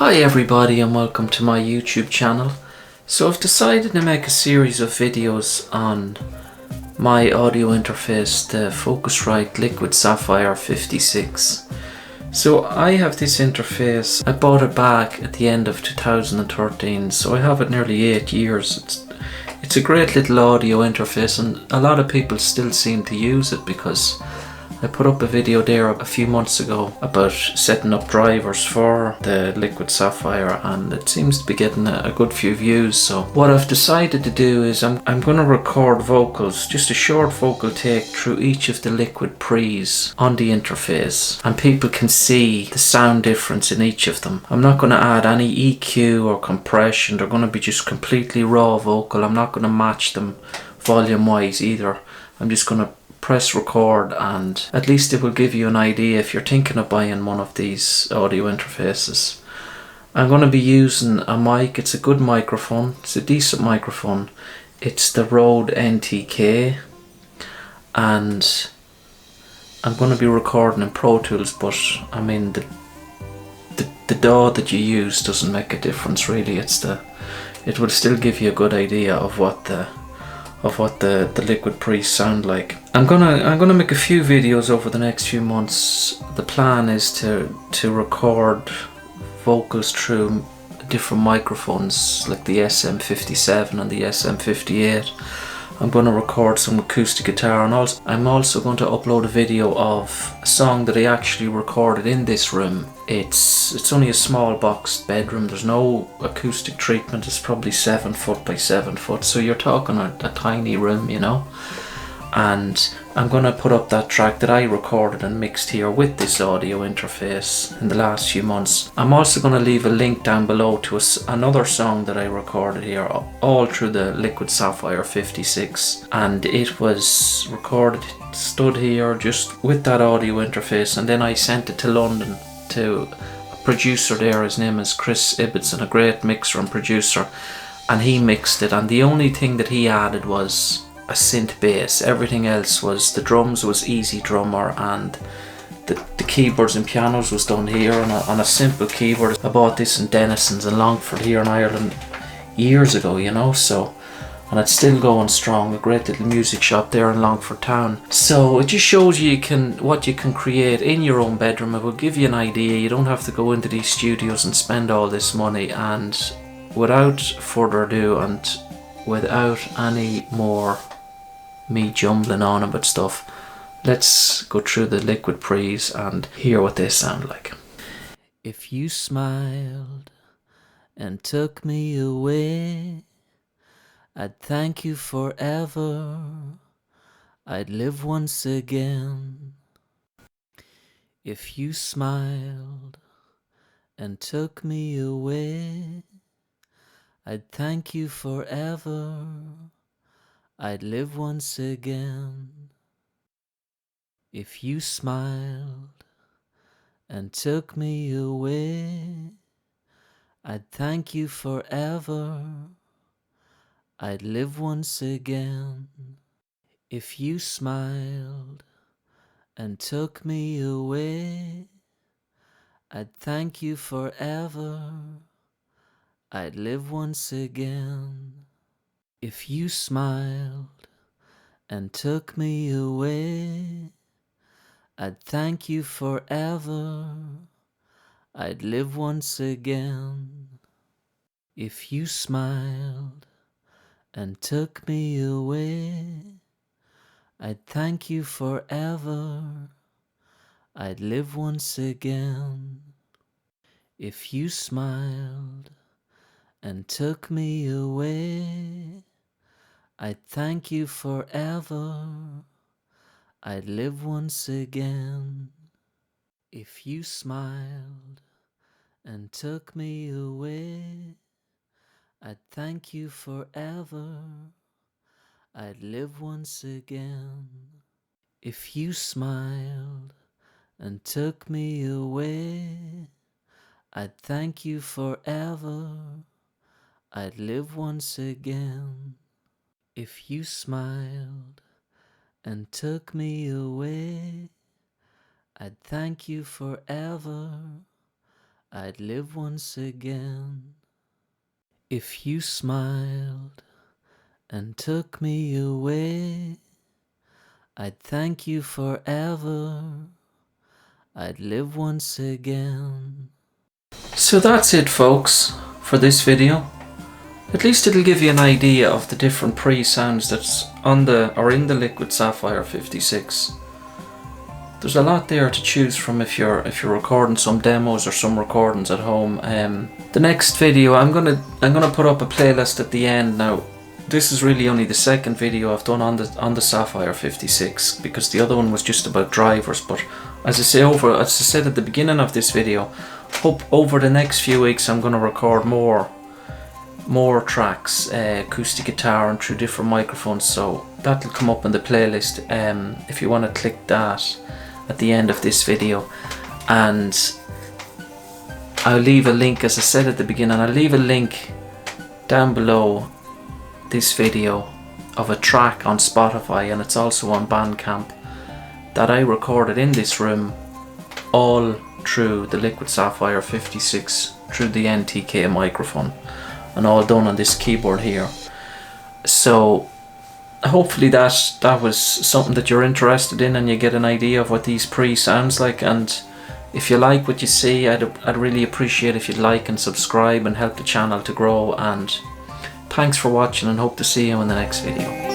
Hi everybody and welcome to my YouTube channel. So I've decided to make a series of videos on my audio interface, the Focusrite Liquid Saffire 56. So I have this interface, I bought it back at the end of 2013, so I have it nearly 8 years. It's a great little audio interface and a lot of people still seem to use it because I put up a video there a few months ago about setting up drivers for the Liquid Saffire, and it seems to be getting a good few views. So what I've decided to do is I'm going to record vocals, just a short vocal take through each of the Liquid pre's on the interface, and people can see the sound difference in each of them. I'm not going to add any EQ or compression. They're going to be just completely raw vocal. I'm not going to match them volume wise either. I'm just going to press record, and at least it will give you an idea if you're thinking of buying one of these audio interfaces. I'm going to be using a mic. It's a good microphone. It's a decent microphone. It's the Rode NTK, and I'm going to be recording in Pro Tools, but I mean the DAW that you use doesn't make a difference really. It will still give you a good idea of what the Liquid pre's sound like. I'm gonna make a few videos over the next few months. The plan is to record vocals through different microphones like the SM57 and the SM58. I'm going to record some acoustic guitar, and I'm also going to upload a video of a song that I actually recorded in this room. It's only a small boxed bedroom. There's no acoustic treatment. It's probably 7 foot by 7 foot, so you're talking a tiny room, you know. And I'm going to put up that track that I recorded and mixed here with this audio interface in the last few months. I'm also going to leave a link down below to another song that I recorded here, all through the Liquid Saffire 56, and it was recorded, stood here just with that audio interface, and then I sent it to London to a producer there. His name is Chris Ibbotson, a great mixer and producer, and he mixed it, and the only thing that he added was a synth bass. Everything else was, the drums was Easy Drummer, and the keyboards and pianos was done here on a simple keyboard. I bought this in Denison's in Longford here in Ireland years ago, you know, so, and it's still going strong. A great little music shop there in Longford town. So it just shows you what you can create in your own bedroom. It will give you an idea. You don't have to go into these studios and spend all this money. And without further ado, and without any more me jumbling on about stuff, let's go through the Liquid pre's and hear what they sound like. If you smiled and took me away, I'd thank you forever. I'd live once again. If you smiled and took me away, I'd thank you forever. I'd live once again. If you smiled and took me away, I'd thank you forever. I'd live once again. If you smiled and took me away, I'd thank you forever. I'd live once again. If you smiled and took me away, I'd thank you forever. I'd live once again. If you smiled and took me away, I'd thank you forever. I'd live once again. If you smiled and took me away, I'd thank you forever. I'd live once again. If you smiled and took me away, I'd thank you forever. I'd live once again. If you smiled and took me away, I'd thank you forever. I'd live once again. If you smiled and took me away, I'd thank you forever. I'd live once again. If you smiled and took me away, I'd thank you forever. I'd live once again. So that's it, folks, for this video. At least it'll give you an idea of the different pre-sounds that's on the or in the Liquid Saffire 56. There's a lot there to choose from if you're recording some demos or some recordings at home. The next video, I'm gonna put up a playlist at the end. Now, this is really only the second video I've done on the Saffire 56, because the other one was just about drivers. But as I said at the beginning of this video, hope over the next few weeks I'm gonna record more tracks, acoustic guitar and through different microphones. So that'll come up in the playlist. If you want to click that at the end of this video, and I'll leave a link, as I said at the beginning, I'll leave a link down below this video of a track on Spotify, and it's also on Bandcamp, that I recorded in this room all through the Liquid Saffire 56 through the NTK microphone, and all done on this keyboard here. So hopefully that was something that you're interested in, and you get an idea of what these pre sounds like. And if you like what you see, I'd really appreciate if you'd like and subscribe and help the channel to grow. And thanks for watching, and hope to see you in the next video.